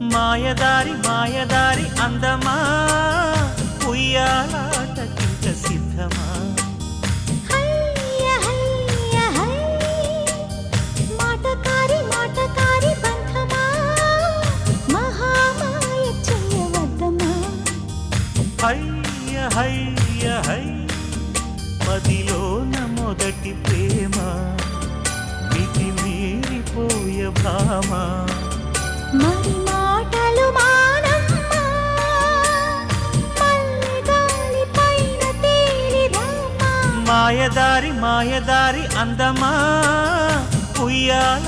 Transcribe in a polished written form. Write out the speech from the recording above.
మాయదారి మాయదారి అందమా ఉయ్యాలాటకింక సిద్ధమా హయ్య హయ్య హై మాటకారి మాటకారి బంధమా మహామాయ చేయవద్దమా హయ్య హయ్య హై మదిలోన మొదటి ప్రేమ మితి మీరిపోయ భామ మరి మాటలు మానమ్మా మల్లెగాలి పైన తేలిరామా మాయదారి మాయదారి అందమా ఉయ్యాల